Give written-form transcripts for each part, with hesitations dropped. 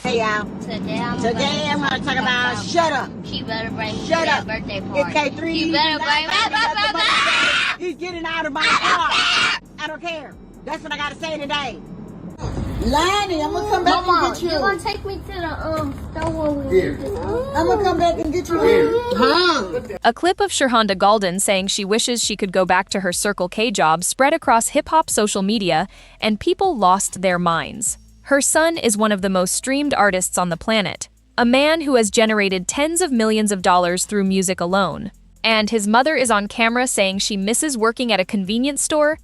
Hey y'all. Today I'm gonna talk about shut up. She better bring me Shut to that up. birthday It party. K3. She better bring me. He's getting out of my car. I don't care. That's what I gotta say today. Lonnie, I'm gonna come back and get you. You're gonna take me to the store. Here. I'm gonna come back and get you. Here. Huh? A clip of Shurhanda Galden saying she wishes she could go back to her Circle K job spread across hip-hop social media, and people lost their minds. Her son is one of the most streamed artists on the planet, a man who has generated tens of millions of dollars through music alone. And his mother is on camera saying she misses working at a convenience store.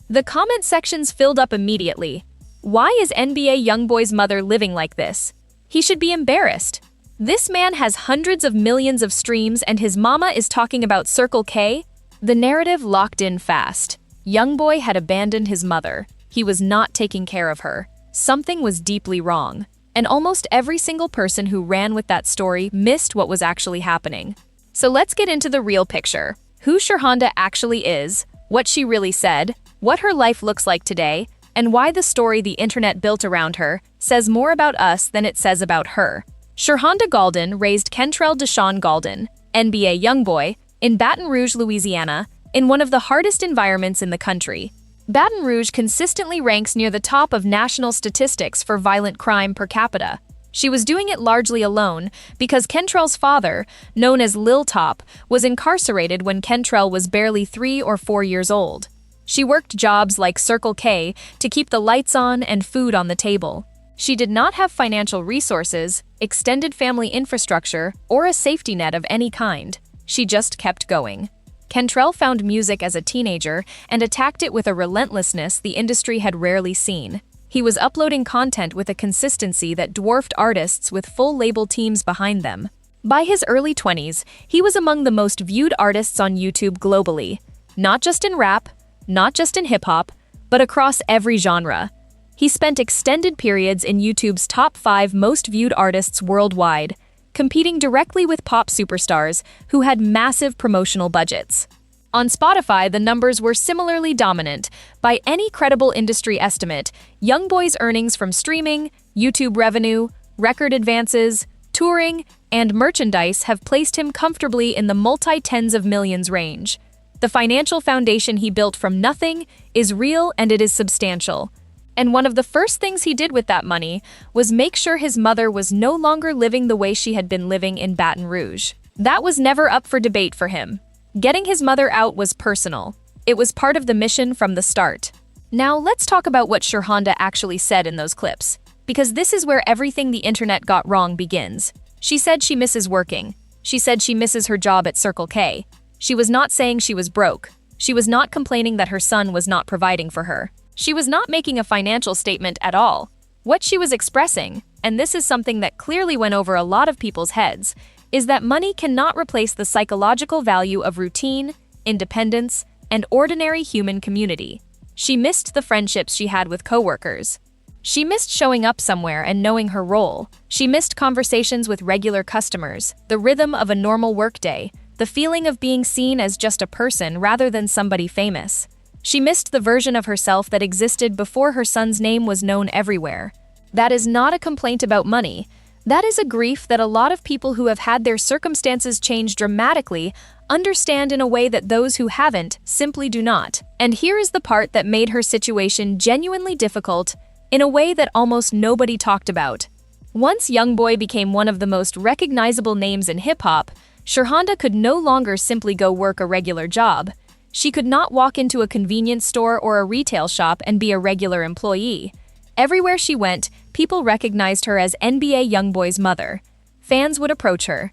The comment sections filled up immediately. Why is NBA Youngboy's mother living like this? He should be embarrassed. This man has hundreds of millions of streams and his mama is talking about Circle K? The narrative locked in fast. Youngboy had abandoned his mother. He was not taking care of her. Something was deeply wrong. And almost every single person who ran with that story missed what was actually happening. So let's get into the real picture. Who Shurhanda actually is, what she really said, what her life looks like today, and why the story the internet built around her says more about us than it says about her. Shurhanda Galden raised Kentrell Deshaun Galden, NBA Youngboy, in Baton Rouge, Louisiana, in one of the hardest environments in the country. Baton Rouge consistently ranks near the top of national statistics for violent crime per capita. She was doing it largely alone because Kentrell's father, known as Lil Top, was incarcerated when Kentrell was barely 3 or 4 years old. She worked jobs like Circle K to keep the lights on and food on the table. She did not have financial resources, extended family infrastructure, or a safety net of any kind. She just kept going. Kentrell found music as a teenager and attacked it with a relentlessness the industry had rarely seen. He was uploading content with a consistency that dwarfed artists with full label teams behind them. By his early 20s, he was among the most viewed artists on YouTube globally, not just in rap, not just in hip-hop, but across every genre. He spent extended periods in YouTube's top 5 most viewed artists worldwide, competing directly with pop superstars who had massive promotional budgets. On Spotify, the numbers were similarly dominant. By any credible industry estimate, Youngboy's earnings from streaming, YouTube revenue, record advances, touring, and merchandise have placed him comfortably in the multi-tens of millions range. The financial foundation he built from nothing is real and it is substantial. And one of the first things he did with that money was make sure his mother was no longer living the way she had been living in Baton Rouge. That was never up for debate for him. Getting his mother out was personal. It was part of the mission from the start. Now let's talk about what Shurhanda actually said in those clips, because this is where everything the internet got wrong begins. She said she misses working. She said she misses her job at Circle K. She was not saying she was broke. She was not complaining that her son was not providing for her. She was not making a financial statement at all. What she was expressing, and this is something that clearly went over a lot of people's heads, is that money cannot replace the psychological value of routine, independence, and ordinary human community. She missed the friendships she had with coworkers. She missed showing up somewhere and knowing her role. She missed conversations with regular customers, the rhythm of a normal workday, the feeling of being seen as just a person rather than somebody famous. She missed the version of herself that existed before her son's name was known everywhere. That is not a complaint about money. That is a grief that a lot of people who have had their circumstances change dramatically understand in a way that those who haven't simply do not. And here is the part that made her situation genuinely difficult in a way that almost nobody talked about. Once Youngboy became one of the most recognizable names in hip-hop, Shurhanda could no longer simply go work a regular job. She could not walk into a convenience store or a retail shop and be a regular employee. Everywhere she went, people recognized her as NBA Youngboy's mother. Fans would approach her.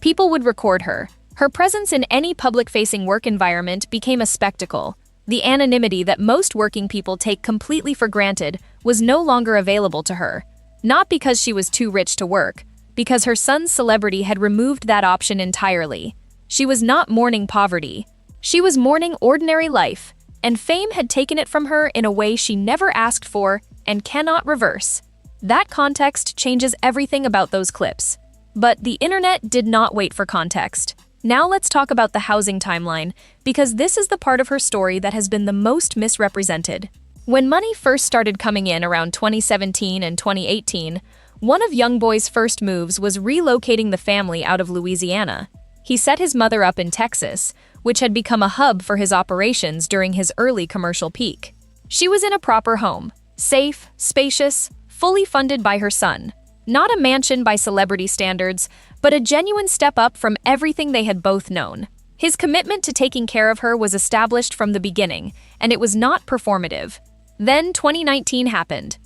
People would record her. Her presence in any public-facing work environment became a spectacle. The anonymity that most working people take completely for granted was no longer available to her. Not because she was too rich to work, because her son's celebrity had removed that option entirely. She was not mourning poverty. She was mourning ordinary life, and fame had taken it from her in a way she never asked for and cannot reverse. That context changes everything about those clips. But the internet did not wait for context. Now let's talk about the housing timeline, because this is the part of her story that has been the most misrepresented. When money first started coming in around 2017 and 2018, One of Youngboy's first moves was relocating the family out of Louisiana. He set his mother up in Texas, which had become a hub for his operations during his early commercial peak. She was in a proper home, safe, spacious, fully funded by her son. Not a mansion by celebrity standards, but a genuine step up from everything they had both known. His commitment to taking care of her was established from the beginning, and it was not performative. Then 2019 happened.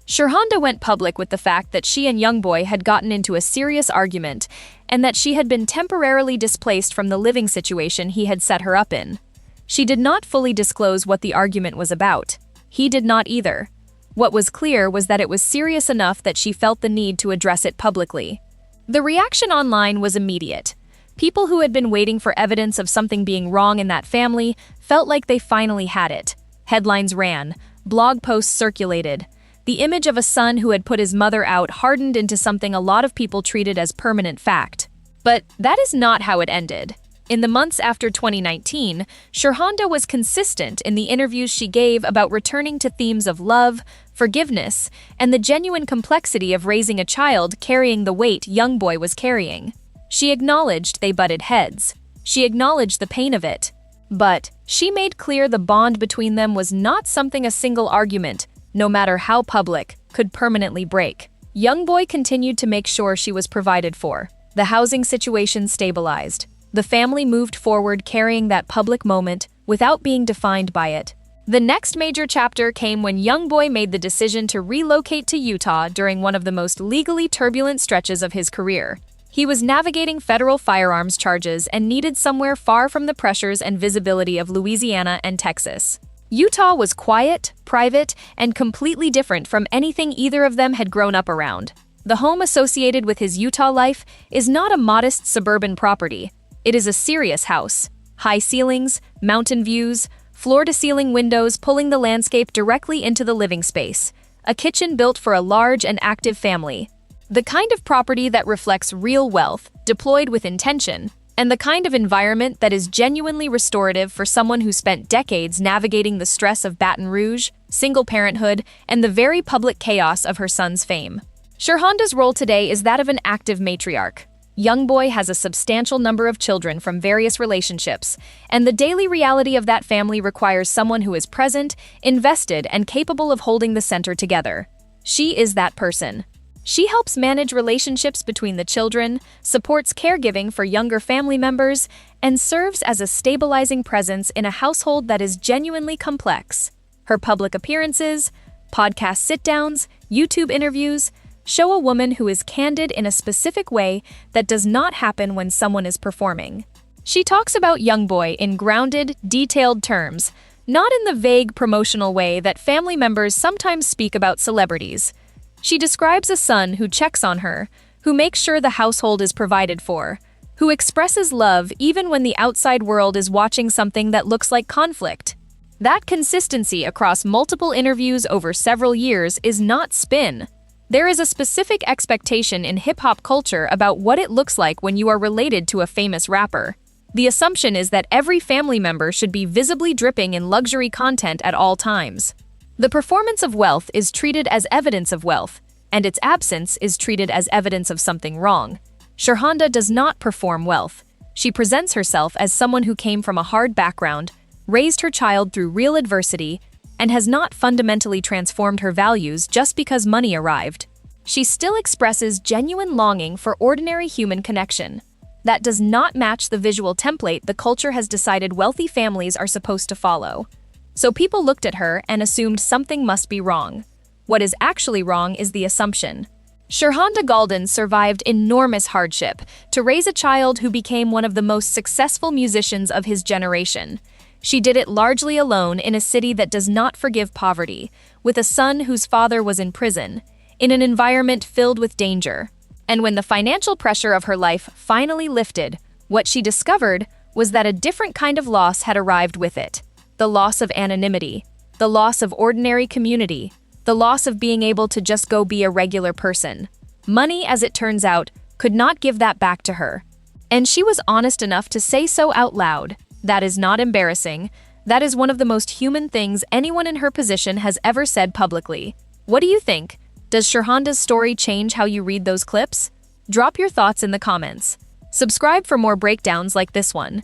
Shurhanda went public with the fact that she and Youngboy had gotten into a serious argument and that she had been temporarily displaced from the living situation he had set her up in. She did not fully disclose what the argument was about. He did not either. What was clear was that it was serious enough that she felt the need to address it publicly. The reaction online was immediate. People who had been waiting for evidence of something being wrong in that family felt like they finally had it. Headlines ran, blog posts circulated. The image of a son who had put his mother out hardened into something a lot of people treated as permanent fact. But that is not how it ended. In the months after 2019, Shurhanda was consistent in the interviews she gave about returning to themes of love, forgiveness, and the genuine complexity of raising a child carrying the weight Youngboy was carrying. She acknowledged they butted heads. She acknowledged the pain of it. But she made clear the bond between them was not something a single argument, no matter how public, could permanently break. Youngboy continued to make sure she was provided for. The housing situation stabilized. The family moved forward carrying that public moment without being defined by it. The next major chapter came when Youngboy made the decision to relocate to Utah during one of the most legally turbulent stretches of his career. He was navigating federal firearms charges and needed somewhere far from the pressures and visibility of Louisiana and Texas. Utah was quiet, private, and completely different from anything either of them had grown up around. The home associated with his Utah life is not a modest suburban property. It is a serious house. High ceilings, mountain views, floor-to-ceiling windows pulling the landscape directly into the living space. A kitchen built for a large and active family. The kind of property that reflects real wealth, deployed with intention, and the kind of environment that is genuinely restorative for someone who spent decades navigating the stress of Baton Rouge, single parenthood, and the very public chaos of her son's fame. Shurhanda's role today is that of an active matriarch. Youngboy has a substantial number of children from various relationships, and the daily reality of that family requires someone who is present, invested, and capable of holding the center together. She is that person. She helps manage relationships between the children, supports caregiving for younger family members, and serves as a stabilizing presence in a household that is genuinely complex. Her public appearances, podcast sit-downs, YouTube interviews show a woman who is candid in a specific way that does not happen when someone is performing. She talks about Youngboy in grounded, detailed terms, not in the vague promotional way that family members sometimes speak about celebrities. She describes a son who checks on her, who makes sure the household is provided for, who expresses love even when the outside world is watching something that looks like conflict. That consistency across multiple interviews over several years is not spin. There is a specific expectation in hip-hop culture about what it looks like when you are related to a famous rapper. The assumption is that every family member should be visibly dripping in luxury content at all times. The performance of wealth is treated as evidence of wealth, and its absence is treated as evidence of something wrong. Shurhanda does not perform wealth. She presents herself as someone who came from a hard background, raised her child through real adversity, and has not fundamentally transformed her values just because money arrived. She still expresses genuine longing for ordinary human connection. That does not match the visual template the culture has decided wealthy families are supposed to follow. So people looked at her and assumed something must be wrong. What is actually wrong is the assumption. Shurhanda Golden survived enormous hardship to raise a child who became one of the most successful musicians of his generation. She did it largely alone in a city that does not forgive poverty, with a son whose father was in prison, in an environment filled with danger. And when the financial pressure of her life finally lifted, what she discovered was that a different kind of loss had arrived with it. The loss of anonymity, the loss of ordinary community, the loss of being able to just go be a regular person. Money, as it turns out, could not give that back to her. And she was honest enough to say so out loud. That is not embarrassing. That is one of the most human things anyone in her position has ever said publicly. What do you think? Does Shirhanda's story change how you read those clips? Drop your thoughts in the comments. Subscribe for more breakdowns like this one.